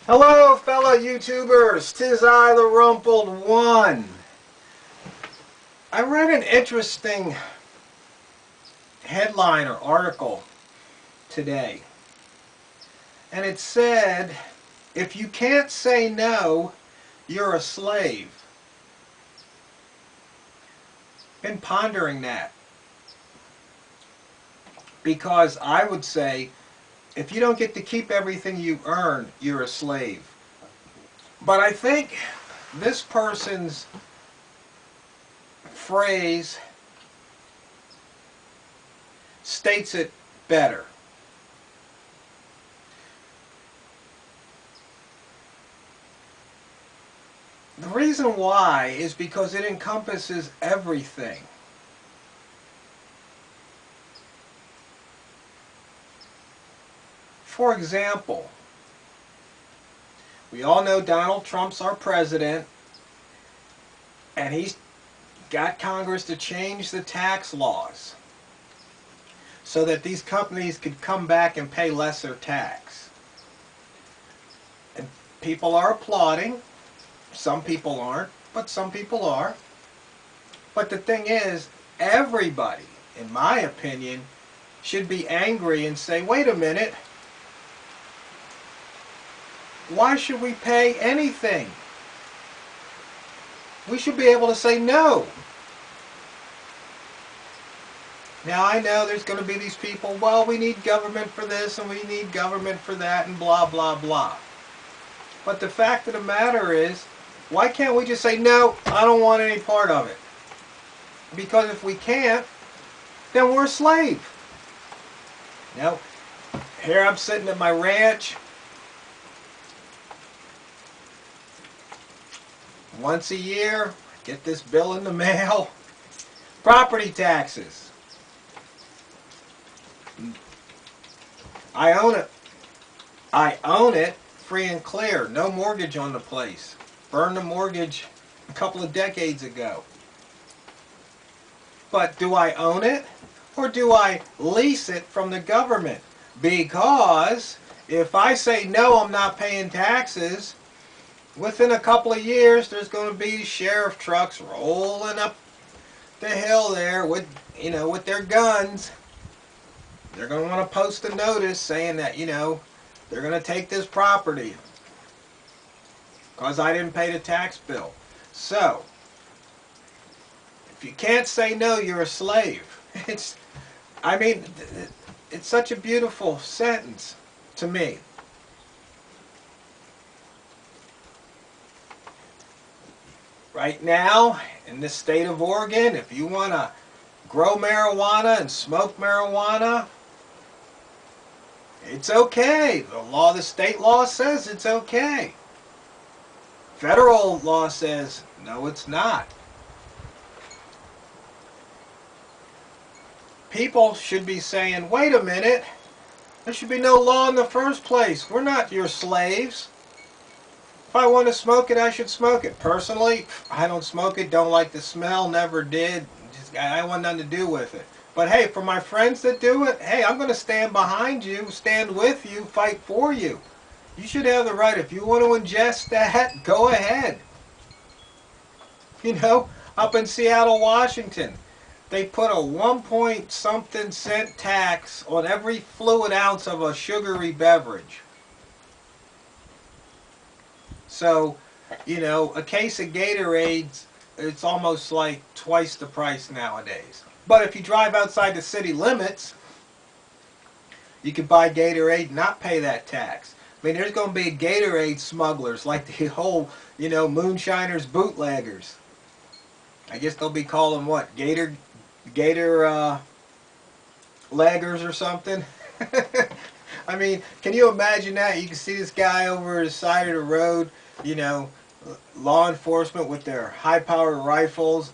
Hello, fellow YouTubers. 'Tis I, the Rumpled One. I read an interesting headline or article today, and it said, if you can't say no, you're a slave. Been pondering that, because I would say, if you don't get to keep everything you earn, you're a slave. But I think this person's phrase states it better. The reason why is because it encompasses everything. For example, we all know Donald Trump's our president, and he's got Congress to change the tax laws so that these companies could come back and pay lesser tax. And people are applauding. Some people aren't, but some people are. But the thing is, everybody, in my opinion, should be angry and say, wait a minute, why should we pay anything? We should be able to say no. Now I know there's going to be these people, well, we need government for this and we need government for that and blah, blah, blah. But the fact of the matter is, why can't we just say, no, I don't want any part of it? Because if we can't, then we're a slave. Now, here I'm sitting at my ranch. Once a year, I get this bill in the mail. Property taxes. I own it. I own it free and clear. No mortgage on the place. Burned the mortgage a couple of decades ago. But do I own it? Or do I lease it from the government? Because if I say no, I'm not paying taxes, within a couple of years, there's going to be sheriff trucks rolling up the hill there with, with their guns. They're going to want to post a notice saying that, they're going to take this property because I didn't pay the tax bill. So, if you can't say no, you're a slave. It's such a beautiful sentence to me. Right now, in the state of Oregon, if you want to grow marijuana and smoke marijuana, it's okay. The state law says it's okay. Federal law says, no, it's not. People should be saying, wait a minute, there should be no law in the first place. We're not your slaves. If I want to smoke it, I should smoke it. Personally, I don't smoke it, don't like the smell, never did. I want nothing to do with it. But hey, for my friends that do it, hey, I'm going to stand behind you, stand with you, fight for you. You should have the right. If you want to ingest that, go ahead. Up in Seattle, Washington, they put a 1 point something cent tax on every fluid ounce of a sugary beverage. So, a case of Gatorade, it's almost like twice the price nowadays. But if you drive outside the city limits, you can buy Gatorade and not pay that tax. There's going to be Gatorade smugglers, like the whole, moonshiners, bootleggers. I guess they'll be calling what? Gator leggers or something? Can you imagine that? You can see this guy over the side of the road, law enforcement with their high-powered rifles,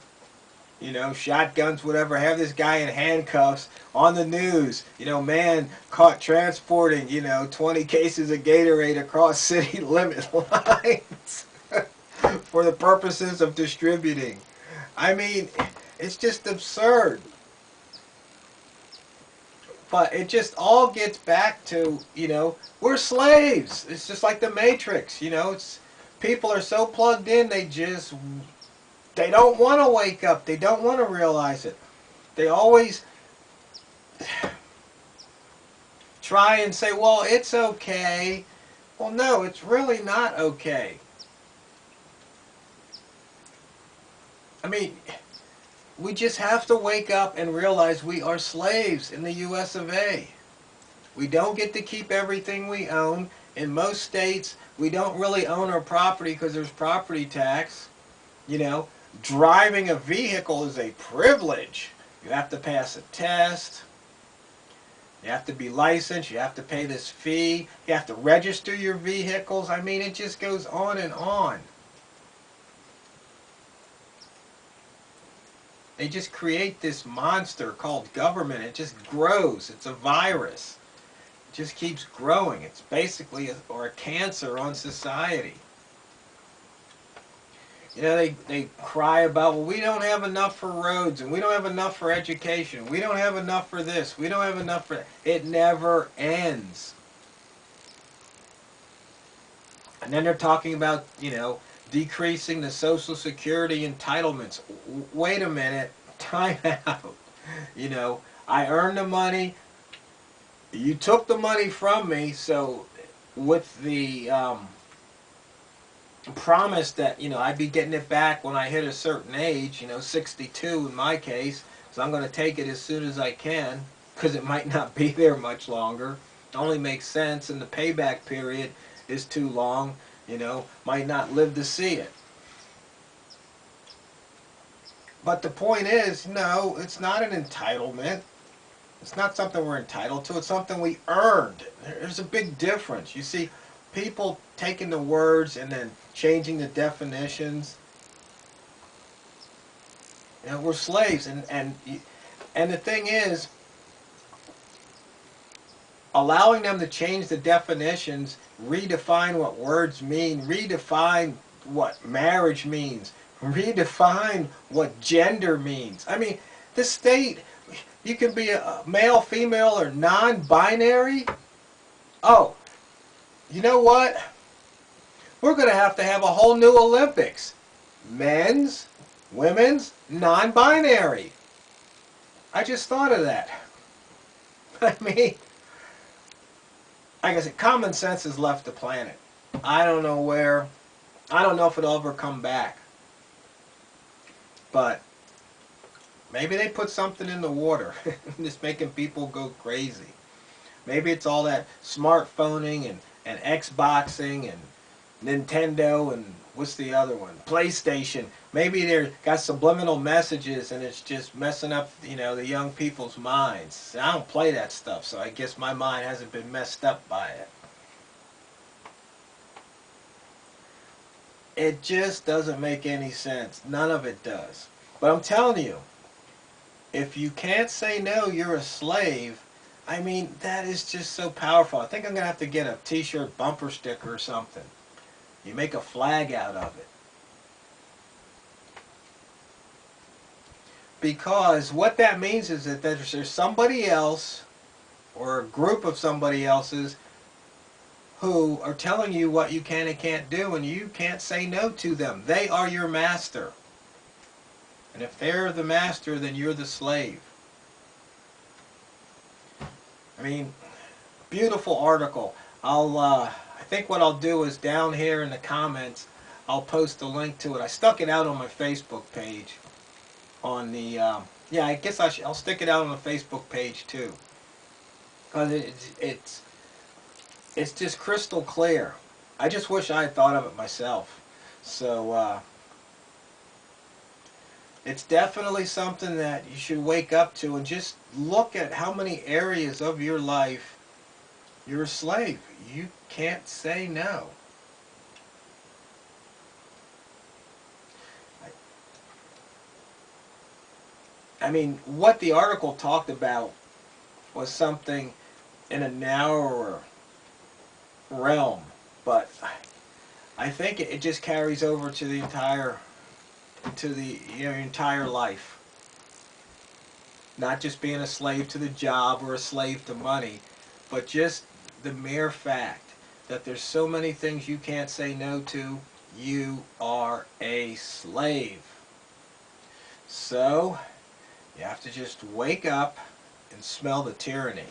shotguns, whatever, have this guy in handcuffs on the news, man caught transporting, 20 cases of Gatorade across city limit lines for the purposes of distributing. It's just absurd. But it just all gets back to, you know, we're slaves. It's just like the Matrix, you know. It's people are so plugged in, they don't want to wake up. They don't want to realize it. They always try and say, well, it's okay. Well, no, it's really not okay. I mean, we just have to wake up and realize we are slaves in the US of A. We don't get to keep everything we own. In most states, we don't really own our property because there's property tax. You know, driving a vehicle is a privilege. You have to pass a test. You have to be licensed. You have to pay this fee. You have to register your vehicles. I mean, it just goes on and on. They just create this monster called government. It just grows. It's a virus. It just keeps growing. It's basically a cancer on society. You know, they cry about, well, we don't have enough for roads, and we don't have enough for education. We don't have enough for this. We don't have enough for that. It never ends. And then they're talking about, you know, decreasing the Social Security entitlements. Wait a minute. Time out. You know, I earned the money. You took the money from me, so with the promise that, you know, I'd be getting it back when I hit a certain age, you know, 62 in my case, so I'm going to take it as soon as I can, because it might not be there much longer. It only makes sense, and the payback period is too long, you know, might not live to see it. But the point is, no, it's not an entitlement. It's not something we're entitled to. It's something we earned. There's a big difference. You see, people taking the words and then changing the definitions. You know, we're slaves, and the thing is, allowing them to change the definitions, redefine what words mean, redefine what marriage means, redefine what gender means. I mean, the state, you can be a male, female, or non-binary. Oh, you know what? We're going to have a whole new Olympics. Men's, women's, non-binary. I just thought of that. I mean, like I said, common sense has left the planet. I don't know where. I don't know if it'll ever come back. But maybe they put something in the water. Just making people go crazy. Maybe it's all that smartphoning and Xboxing and Nintendo and what's the other one? PlayStation. Maybe they've got subliminal messages and it's just messing up, you know, the young people's minds. I don't play that stuff, so I guess my mind hasn't been messed up by it. It just doesn't make any sense. None of it does. But I'm telling you, if you can't say no, you're a slave. I mean, that is just so powerful. I think I'm going to have to get a t-shirt bumper sticker or something. You make a flag out of it. Because what that means is that there's somebody else or a group of somebody else's who are telling you what you can and can't do, and you can't say no to them. They are your master. And if they're the master, then you're the slave. I mean, beautiful article. I think what I'll do is down here in the comments, I'll post a link to it. I stuck it out on my Facebook page. On the, yeah, I guess I'll stick it out on the Facebook page too. Because it's just crystal clear. I just wish I had thought of it myself. So, it's definitely something that you should wake up to and just look at how many areas of your life you're a slave. You can't say no. I mean, what the article talked about was something in a narrower realm, but I think it just carries over to the entire, your entire life. Not just being a slave to the job or a slave to money, but just the mere fact that there's so many things you can't say no to. You are a slave. So, you have to just wake up and smell the tyranny.